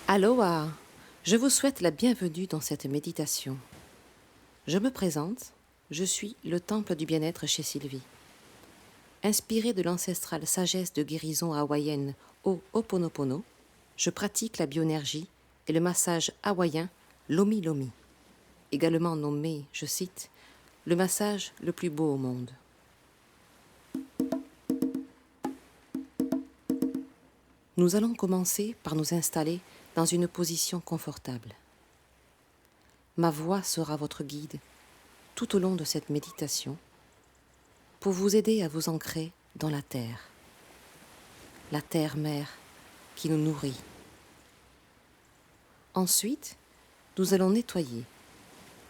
Aloha! Je vous souhaite la bienvenue dans cette méditation. Je me présente, je suis le temple du bien-être chez Sylvie. Inspirée de l'ancestrale sagesse de guérison hawaïenne Ho'oponopono, je pratique la bioénergie et le massage hawaïen Lomi Lomi, également nommé, je cite, le massage le plus beau au monde. Nous allons commencer par nous installer dans une position confortable. Ma voix sera votre guide tout au long de cette méditation pour vous aider à vous ancrer dans la terre mère qui nous nourrit. Ensuite, nous allons nettoyer,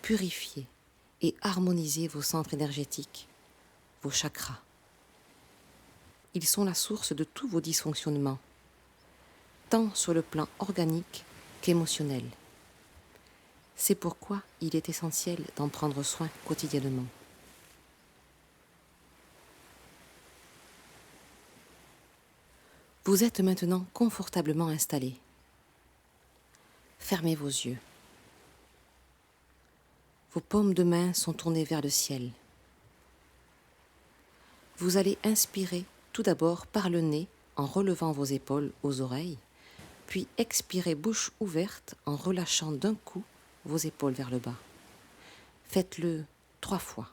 purifier et harmoniser vos centres énergétiques, vos chakras. Ils sont la source de tous vos dysfonctionnements, tant sur le plan organique qu'émotionnel. C'est pourquoi il est essentiel d'en prendre soin quotidiennement. Vous êtes maintenant confortablement installé. Fermez vos yeux. Vos paumes de main sont tournées vers le ciel. Vous allez inspirer tout d'abord par le nez en relevant vos épaules aux oreilles, puis expirer bouche ouverte en relâchant d'un coup vos épaules vers le bas. Faites-le 3 fois.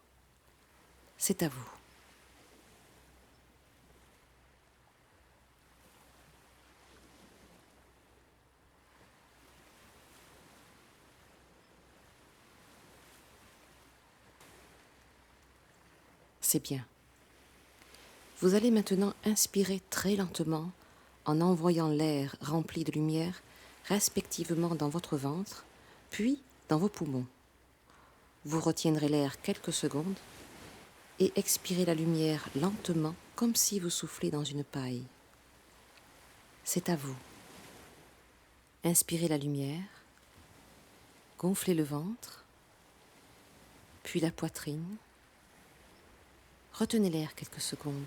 C'est à vous. C'est bien. Vous allez maintenant inspirer très lentement en envoyant l'air rempli de lumière respectivement dans votre ventre, puis dans vos poumons. Vous retiendrez l'air quelques secondes et expirez la lumière lentement comme si vous soufflez dans une paille. C'est à vous. Inspirez la lumière, gonflez le ventre, puis la poitrine. Retenez l'air quelques secondes,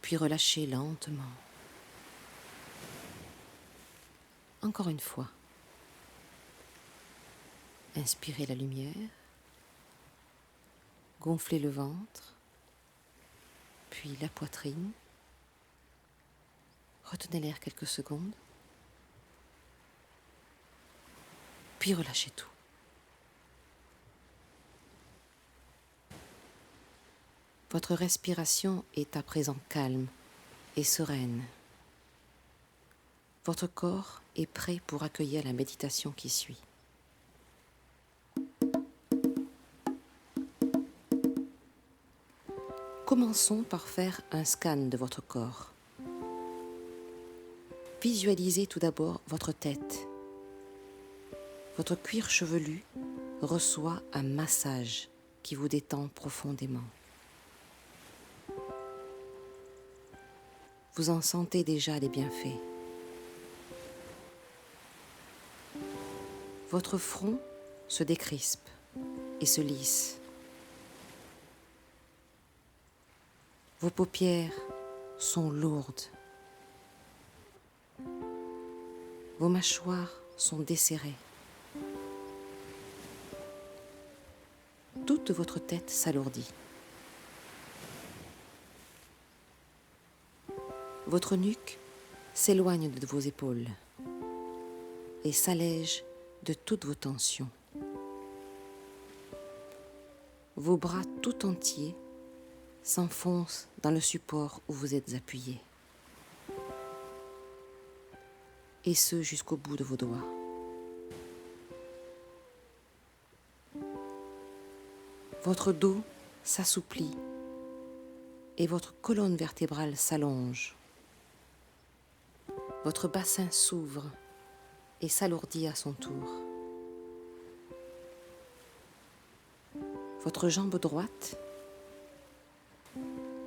puis relâchez lentement. Encore une fois. Inspirez la lumière, gonflez le ventre, puis la poitrine. Retenez l'air quelques secondes, puis relâchez tout. Votre respiration est à présent calme et sereine. Votre corps est prêt pour accueillir la méditation qui suit. Commençons par faire un scan de votre corps. Visualisez tout d'abord votre tête. Votre cuir chevelu reçoit un massage qui vous détend profondément. Vous en sentez déjà les bienfaits. Votre front se décrispe et se lisse. Vos paupières sont lourdes. Vos mâchoires sont desserrées. Toute votre tête s'alourdit. Votre nuque s'éloigne de vos épaules et s'allège de toutes vos tensions. Vos bras tout entiers s'enfoncent dans le support où vous êtes appuyé, et ce jusqu'au bout de vos doigts. Votre dos s'assouplit et votre colonne vertébrale s'allonge. Votre bassin s'ouvre et s'alourdit à son tour. Votre jambe droite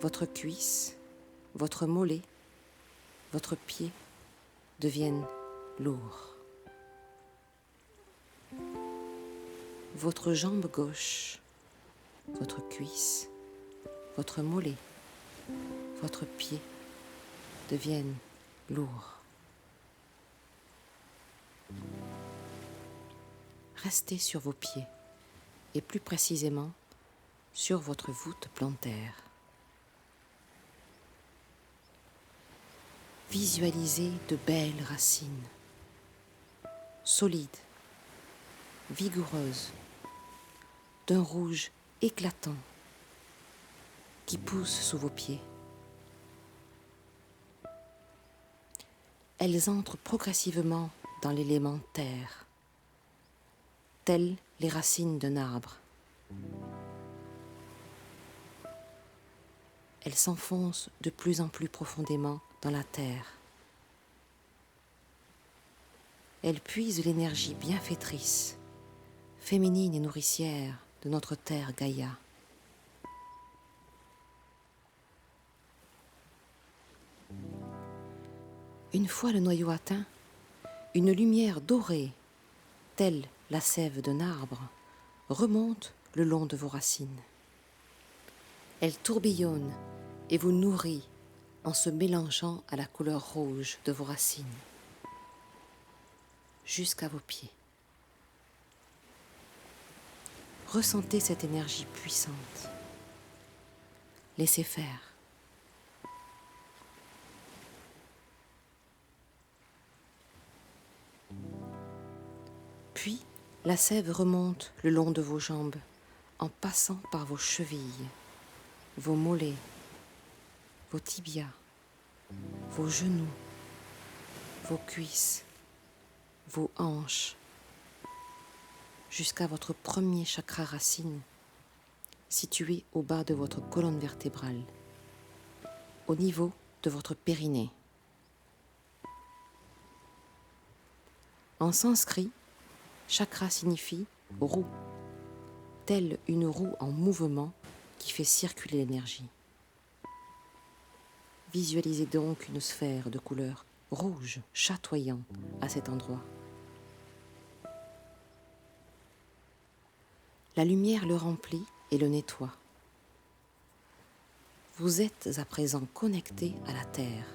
votre cuisse, votre mollet, votre pied deviennent lourds. Votre jambe gauche, votre cuisse, votre mollet, votre pied deviennent lourds. Restez sur vos pieds et plus précisément sur votre voûte plantaire. Visualisez de belles racines, solides, vigoureuses, d'un rouge éclatant qui poussent sous vos pieds. Elles entrent progressivement dans l'élément terre, telles les racines d'un arbre. Elles s'enfoncent de plus en plus profondément dans la terre. Elles puisent l'énergie bienfaitrice, féminine et nourricière de notre terre Gaïa. Une fois le noyau atteint, une lumière dorée, telle la sève d'un arbre, remonte le long de vos racines. Elle tourbillonne et vous nourrit en se mélangeant à la couleur rouge de vos racines, jusqu'à vos pieds. Ressentez cette énergie puissante. Laissez faire. Puis, la sève remonte le long de vos jambes, en passant par vos chevilles, vos mollets, vos tibias, vos genoux, vos cuisses, vos hanches, jusqu'à votre premier chakra racine, situé au bas de votre colonne vertébrale, au niveau de votre périnée. En sanskrit, chakra signifie roue, telle une roue en mouvement qui fait circuler l'énergie. Visualisez donc une sphère de couleur rouge chatoyant à cet endroit. La lumière le remplit et le nettoie. Vous êtes à présent connecté à la terre.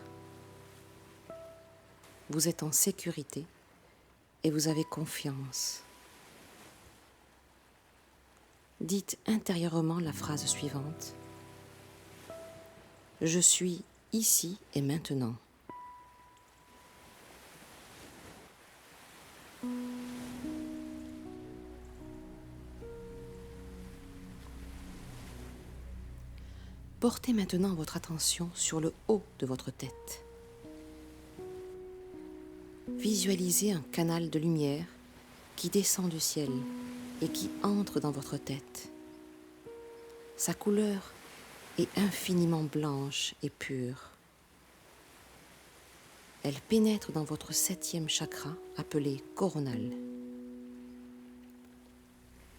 Vous êtes en sécurité et vous avez confiance. Dites intérieurement la phrase suivante. Je suis ici et maintenant. Portez maintenant votre attention sur le haut de votre tête. Visualisez un canal de lumière qui descend du ciel et qui entre dans votre tête. Sa couleur est infiniment blanche et pure. Elle pénètre dans votre 7e chakra appelé coronal.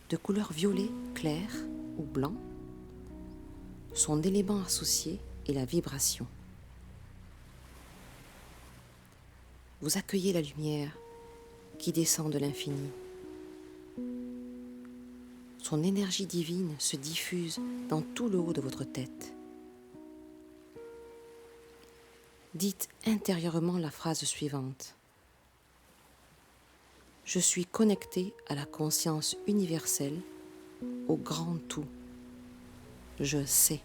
De couleur violet clair ou blanc, son élément associé est la vibration. Vous accueillez la lumière qui descend de l'infini. Son énergie divine se diffuse dans tout le haut de votre tête. Dites intérieurement la phrase suivante. Je suis connecté à la conscience universelle, au grand tout. Je sais.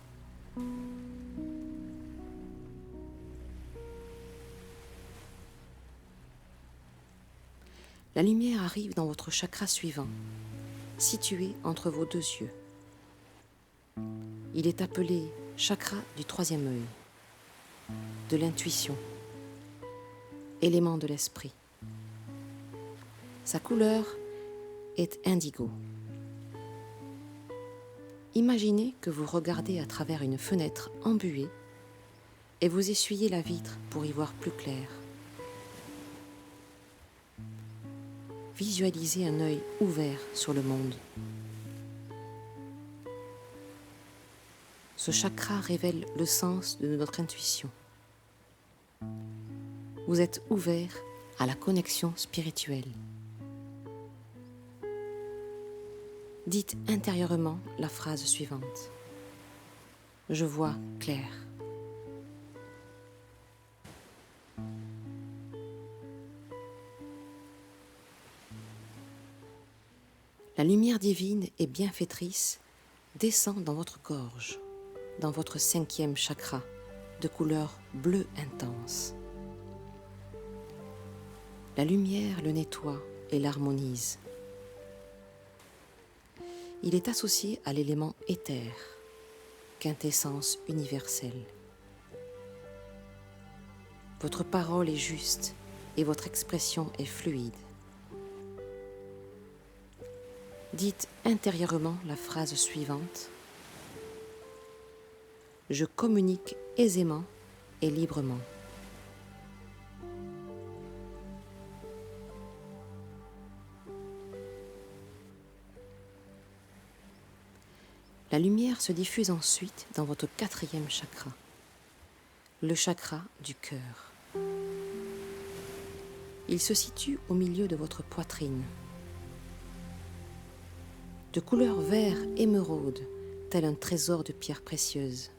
La lumière arrive dans votre chakra suivant, situé entre vos 2 yeux. Il est appelé chakra du 3e œil, de l'intuition, élément de l'esprit. Sa couleur est indigo. Imaginez que vous regardez à travers une fenêtre embuée et vous essuyez la vitre pour y voir plus clair. Visualisez un œil ouvert sur le monde. Ce chakra révèle le sens de notre intuition. Vous êtes ouvert à la connexion spirituelle. Dites intérieurement la phrase suivante. Je vois clair. La lumière divine et bienfaitrice descend dans votre gorge, dans votre 5e chakra, de couleur bleu intense. La lumière le nettoie et l'harmonise. Il est associé à l'élément éther, quintessence universelle. Votre parole est juste et votre expression est fluide. Dites intérieurement la phrase suivante. Je communique aisément et librement. La lumière se diffuse ensuite dans votre 4e chakra, le chakra du cœur. Il se situe au milieu de votre poitrine. De couleur vert émeraude, tel un trésor de pierres précieuses.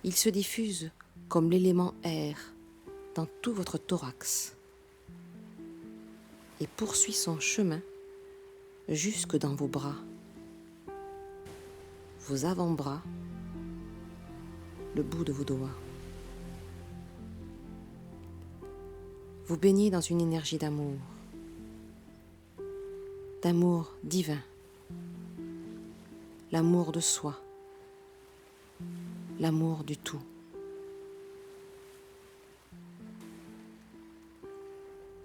Il se diffuse comme l'élément air dans tout votre thorax et poursuit son chemin jusque dans vos bras, vos avant-bras, le bout de vos doigts. Vous baignez dans une énergie d'amour divin, l'amour de soi, l'amour du tout.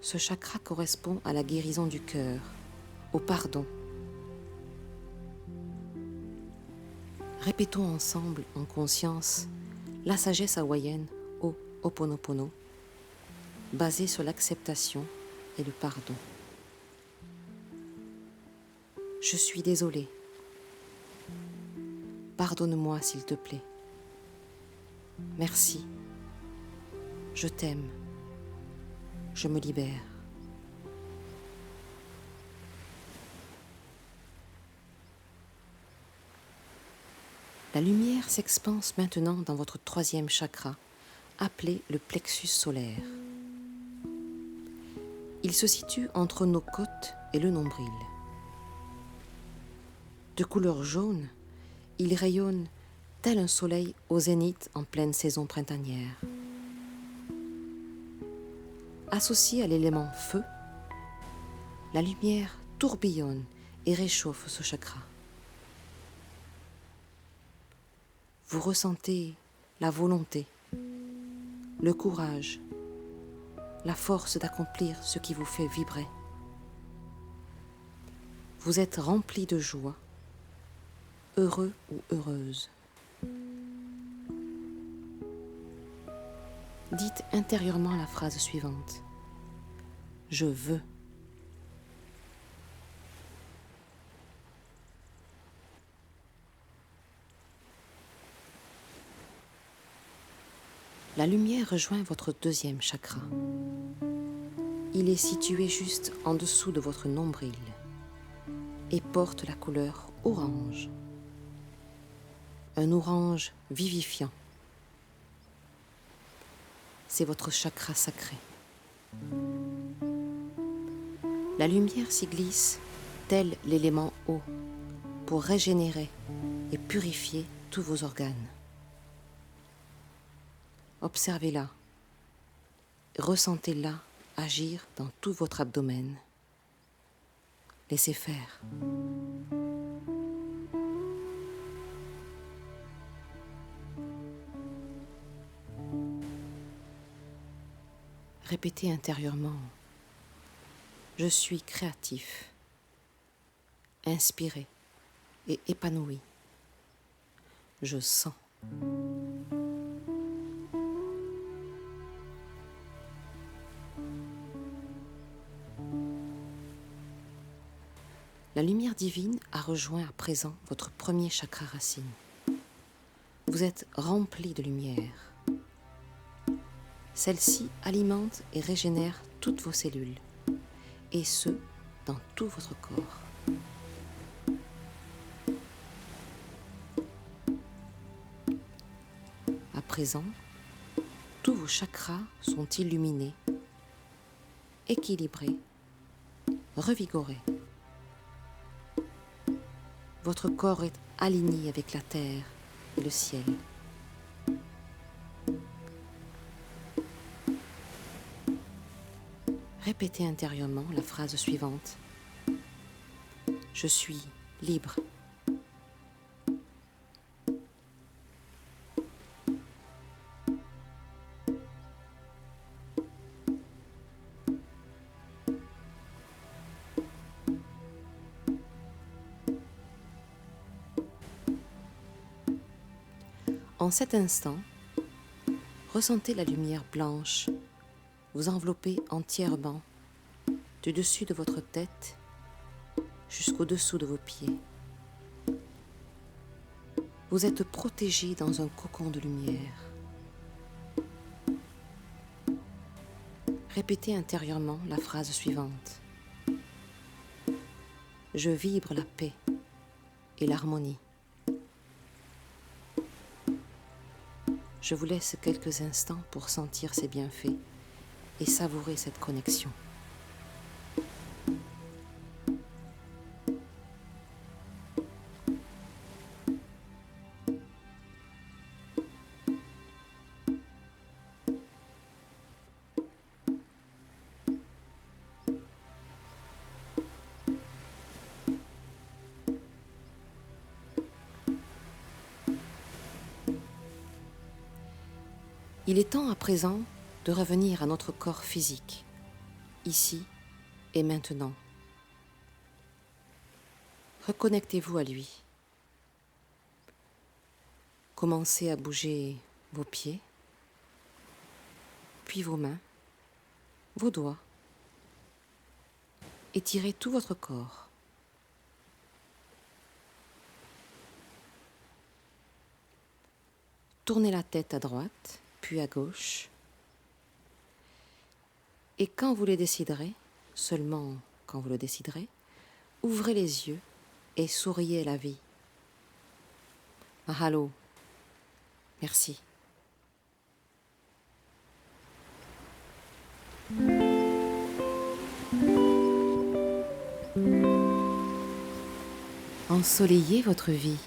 Ce chakra correspond à la guérison du cœur, au pardon. Répétons ensemble en conscience la sagesse hawaïenne au Ho'oponopono, basée sur l'acceptation et le pardon. Je suis désolé. Pardonne-moi s'il te plaît. Merci. Je t'aime. Je me libère. La lumière s'expanse maintenant dans votre 3e chakra, appelé le plexus solaire. Il se situe entre nos côtes et le nombril. De couleur jaune, il rayonne tel un soleil au zénith en pleine saison printanière. Associé à l'élément feu, la lumière tourbillonne et réchauffe ce chakra. Vous ressentez la volonté, le courage, la force d'accomplir ce qui vous fait vibrer. Vous êtes rempli de joie, heureux ou heureuse. Dites intérieurement la phrase suivante. Je veux. La lumière rejoint votre 2e chakra. Il est situé juste en dessous de votre nombril et porte la couleur orange. Un orange vivifiant. C'est votre chakra sacré. La lumière s'y glisse tel l'élément eau pour régénérer et purifier tous vos organes. Observez-la, ressentez-la agir dans tout votre abdomen. Laissez faire. Répétez intérieurement. Je suis créatif, inspiré et épanoui. Je sens. La lumière divine a rejoint à présent votre 1er chakra racine. Vous êtes rempli de lumière. Celle-ci alimente et régénère toutes vos cellules, et ce, dans tout votre corps. À présent, tous vos chakras sont illuminés, équilibrés, revigorés. Votre corps est aligné avec la terre et le ciel. Répétez intérieurement la phrase suivante. Je suis libre. En cet instant, ressentez la lumière blanche vous envelopper entièrement du dessus de votre tête jusqu'au dessous de vos pieds. Vous êtes protégé dans un cocon de lumière. Répétez intérieurement la phrase suivante. Je vibre la paix et l'harmonie. Je vous laisse quelques instants pour sentir ces bienfaits et savourer cette connexion. Il est temps à présent de revenir à notre corps physique, ici et maintenant. Reconnectez-vous à lui. Commencez à bouger vos pieds, puis vos mains, vos doigts. Étirez tout votre corps. Tournez la tête à droite, puis à gauche. Et quand vous le déciderez, seulement quand vous le déciderez, ouvrez les yeux et souriez à la vie. Mahalo. Merci. Ensoleillez votre vie.